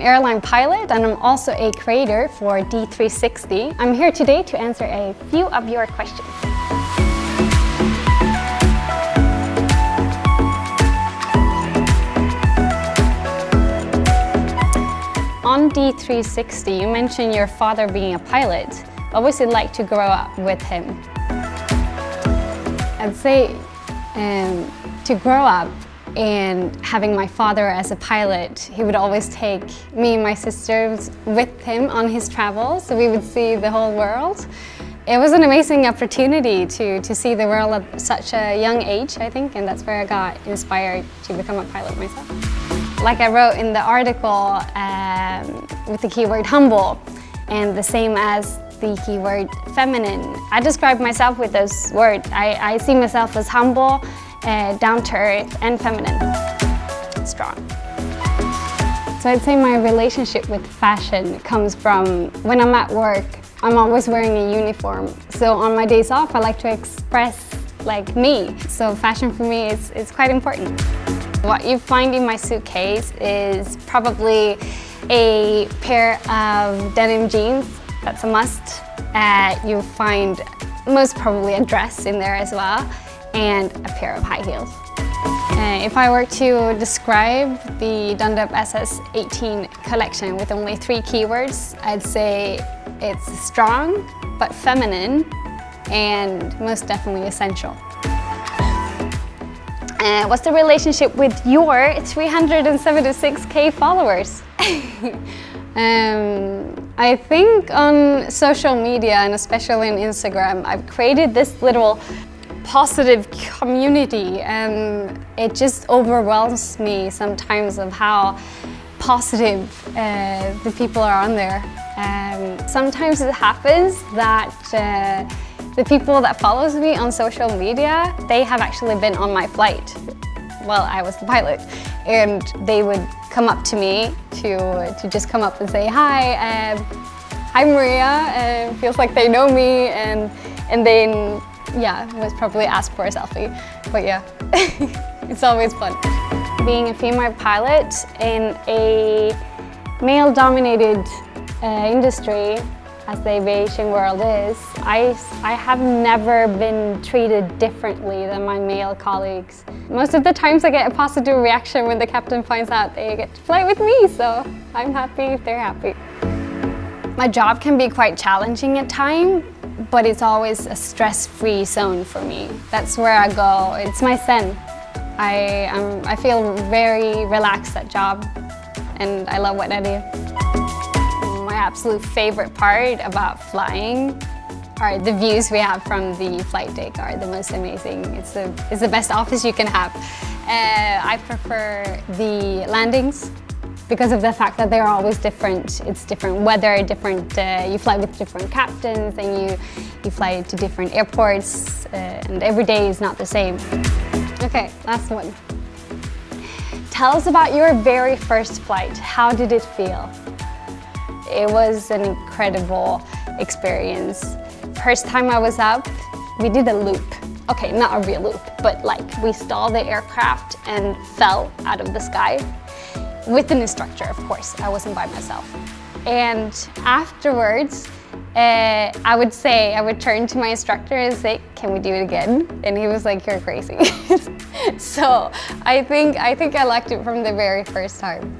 airline pilot and I'm also a creator for D360. I'm here today to answer a few of your questions. On D360, you mentioned your father being a pilot. What was it like to grow up with him? I'd say to grow up and having my father as a pilot, he would always take me and my sisters with him on his travels, so we would see the whole world. It was an amazing opportunity to see the world at such a young age, I think, and that's where I got inspired to become a pilot myself. Like I wrote in the article with the keyword humble, and the same as the keyword feminine. I describe myself with those words. I see myself as humble, down to earth, and feminine. Strong. So I'd say my relationship with fashion comes from when I'm at work, I'm always wearing a uniform. So on my days off, I like to express like me. So fashion for me is quite important. What you find in my suitcase is probably a pair of denim jeans. That's a must. You'll find most probably a dress in there as well, and a pair of high heels. If I were to describe the Dondup SS18 collection with only 3 keywords, I'd say it's strong, but feminine, and most definitely essential. What's the relationship with your 376K followers? I think on social media, and especially on Instagram, I've created this little positive community, and it just overwhelms me sometimes of how positive the people are on there. Sometimes it happens that the people that follows me on social media, they have actually been on my flight while I was the pilot, and they would come up to me to just come up and say hi. Hi Maria, feels like they know me, and then yeah, was probably ask for a selfie, but yeah, it's always fun. Being a female pilot in a male-dominated industry, as the aviation world is, I have never been treated differently than my male colleagues. Most of the times I get a positive reaction when the captain finds out they get to fly with me, so I'm happy if they're happy. My job can be quite challenging at times, but it's always a stress-free zone for me. That's where I go. It's my zen. I feel very relaxed at job, and I love what I do. My absolute favorite part about flying are the views we have from the flight deck are the most amazing. It's the best office you can have. I prefer the landings because of the fact that they're always different. It's different weather, you fly with different captains, and you fly to different airports, and every day is not the same. Okay, last one. Tell us about your very first flight. How did it feel? It was an incredible experience. First time I was up, we did a loop. Okay, not a real loop, but like we stalled the aircraft and fell out of the sky. With an instructor, of course. I wasn't by myself. And afterwards, I would turn to my instructor and say, "Can we do it again?" And he was like, "You're crazy." So I think I liked it from the very first time.